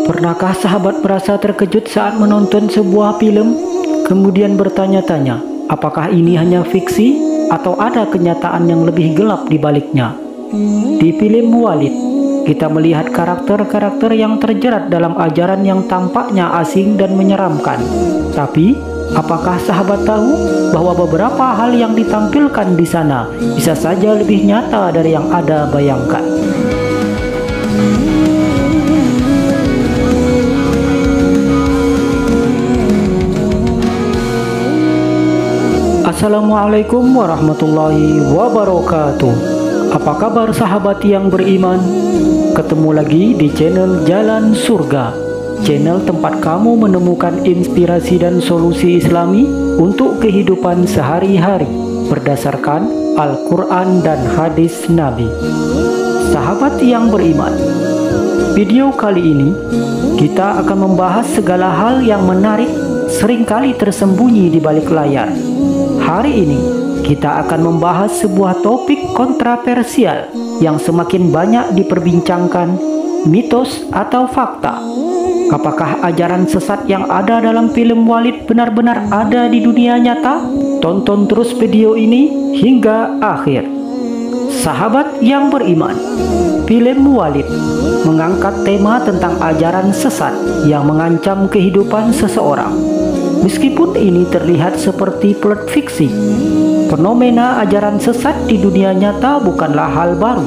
Pernahkah sahabat merasa terkejut saat menonton sebuah film, kemudian bertanya-tanya, apakah ini hanya fiksi atau ada kenyataan yang lebih gelap di baliknya? Di film Walid, kita melihat karakter-karakter yang terjerat dalam ajaran yang tampaknya asing dan menyeramkan. Tapi, apakah sahabat tahu bahwa beberapa hal yang ditampilkan di sana bisa saja lebih nyata dari yang Anda bayangkan? Assalamualaikum warahmatullahi wabarakatuh. Apa kabar sahabat yang beriman? Ketemu lagi di channel Jalan Surga, channel tempat kamu menemukan inspirasi dan solusi Islami untuk kehidupan sehari-hari berdasarkan Al-Quran dan hadis Nabi. Sahabat yang beriman, video kali ini kita akan membahas segala hal yang menarik seringkali tersembunyi di balik layar. Hari ini kita akan membahas sebuah topik kontroversial yang semakin banyak diperbincangkan, mitos atau fakta. Apakah ajaran sesat yang ada dalam film Walid benar-benar ada di dunia nyata? Tonton terus video ini hingga akhir. Sahabat yang beriman, film Walid mengangkat tema tentang ajaran sesat yang mengancam kehidupan seseorang. Meskipun ini terlihat seperti plot fiksi, fenomena ajaran sesat di dunia nyata bukanlah hal baru.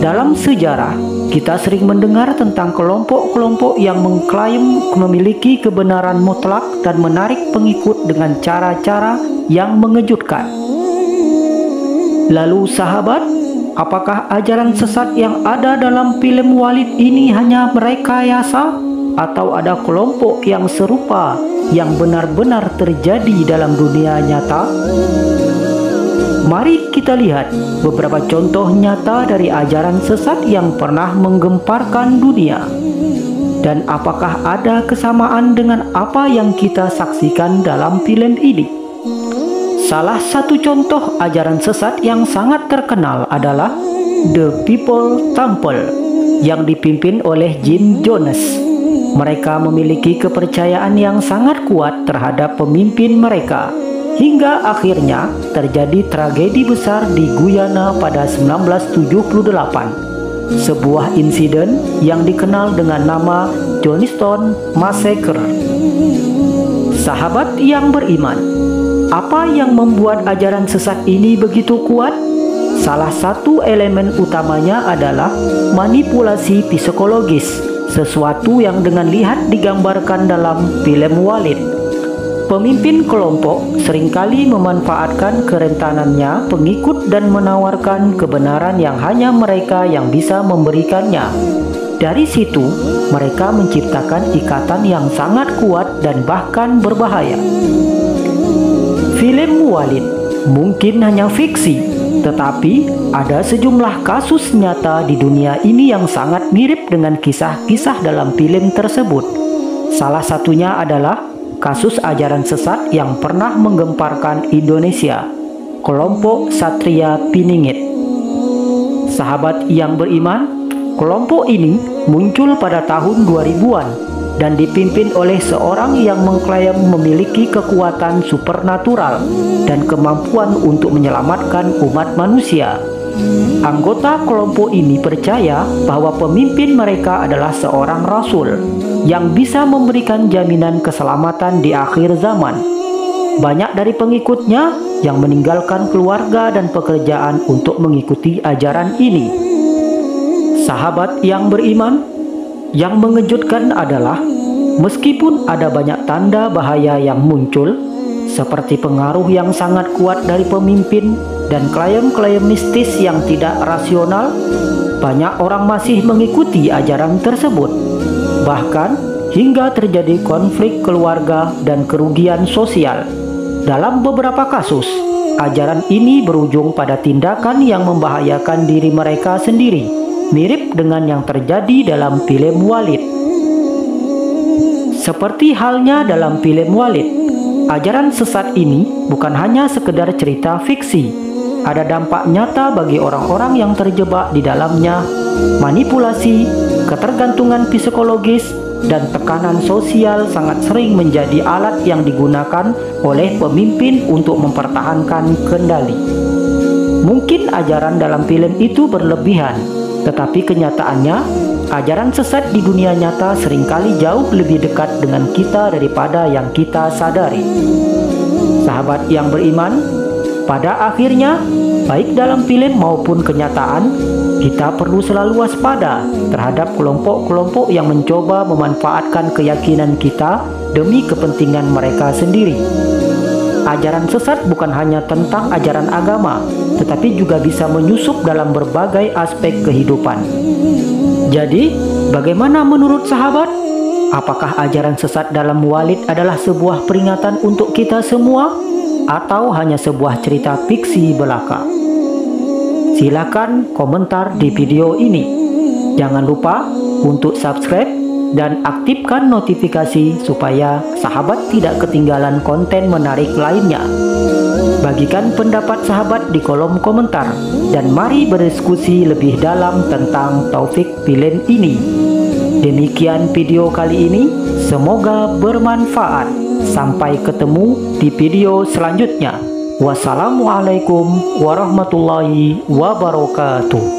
Dalam sejarah, kita sering mendengar tentang kelompok-kelompok yang mengklaim memiliki kebenaran mutlak dan menarik pengikut dengan cara-cara yang mengejutkan. Lalu sahabat, apakah ajaran sesat yang ada dalam film Walid ini hanya merekayasa? Atau ada kelompok yang serupa yang benar-benar terjadi dalam dunia nyata? Mari kita lihat beberapa contoh nyata dari ajaran sesat yang pernah menggemparkan dunia. Dan apakah ada kesamaan dengan apa yang kita saksikan dalam film ini? Salah satu contoh ajaran sesat yang sangat terkenal adalah The People Temple yang dipimpin oleh Jim Jones. Mereka memiliki kepercayaan yang sangat kuat terhadap pemimpin mereka, hingga akhirnya terjadi tragedi besar di Guyana pada 1978. Sebuah insiden yang dikenal dengan nama Johnstown Massacre. Sahabat yang beriman, apa yang membuat ajaran sesat ini begitu kuat? Salah satu elemen utamanya adalah manipulasi psikologis, sesuatu yang dengan lihat digambarkan dalam film Walid. Pemimpin kelompok seringkali memanfaatkan kerentanannya pengikut dan menawarkan kebenaran yang hanya mereka yang bisa memberikannya. Dari situ, mereka menciptakan ikatan yang sangat kuat dan bahkan berbahaya. Film Walid mungkin hanya fiksi, tetapi ada sejumlah kasus nyata di dunia ini yang sangat mirip dengan kisah-kisah dalam film tersebut. Salah satunya adalah kasus ajaran sesat yang pernah menggemparkan Indonesia, kelompok Satria Piningit. Sahabat yang beriman, kelompok ini muncul pada tahun 2000-an dan dipimpin oleh seorang yang mengklaim memiliki kekuatan supernatural dan kemampuan untuk menyelamatkan umat manusia. Anggota kelompok ini percaya bahwa pemimpin mereka adalah seorang rasul yang bisa memberikan jaminan keselamatan di akhir zaman. Banyak dari pengikutnya yang meninggalkan keluarga dan pekerjaan untuk mengikuti ajaran ini. Sahabat yang beriman, yang mengejutkan adalah meskipun ada banyak tanda bahaya yang muncul, seperti pengaruh yang sangat kuat dari pemimpin dan klaim-klaim mistis yang tidak rasional, banyak orang masih mengikuti ajaran tersebut. Bahkan hingga terjadi konflik keluarga dan kerugian sosial. Dalam beberapa kasus, ajaran ini berujung pada tindakan yang membahayakan diri mereka sendiri, mirip dengan yang terjadi dalam film Walid. Seperti halnya dalam film Walid, ajaran sesat ini bukan hanya sekedar cerita fiksi. Ada dampak nyata bagi orang-orang yang terjebak di dalamnya, manipulasi, ketergantungan psikologis, dan tekanan sosial sangat sering menjadi alat yang digunakan oleh pemimpin untuk mempertahankan kendali. Mungkin ajaran dalam film itu berlebihan, tetapi kenyataannya, ajaran sesat di dunia nyata seringkali jauh lebih dekat dengan kita daripada yang kita sadari. Sahabat yang beriman, pada akhirnya, baik dalam film maupun kenyataan, kita perlu selalu waspada terhadap kelompok-kelompok yang mencoba memanfaatkan keyakinan kita demi kepentingan mereka sendiri. Ajaran sesat bukan hanya tentang ajaran agama, tetapi juga bisa menyusup dalam berbagai aspek kehidupan. Jadi, bagaimana menurut sahabat? Apakah ajaran sesat dalam Walid adalah sebuah peringatan untuk kita semua, atau hanya sebuah cerita fiksi belaka? Silakan komentar di video ini. Jangan lupa untuk subscribe dan aktifkan notifikasi supaya sahabat tidak ketinggalan konten menarik lainnya. Bagikan pendapat sahabat di kolom komentar dan mari berdiskusi lebih dalam tentang Taufik film ini. Demikian video kali ini, semoga bermanfaat. Sampai ketemu di video selanjutnya. Wassalamualaikum warahmatullahi wabarakatuh.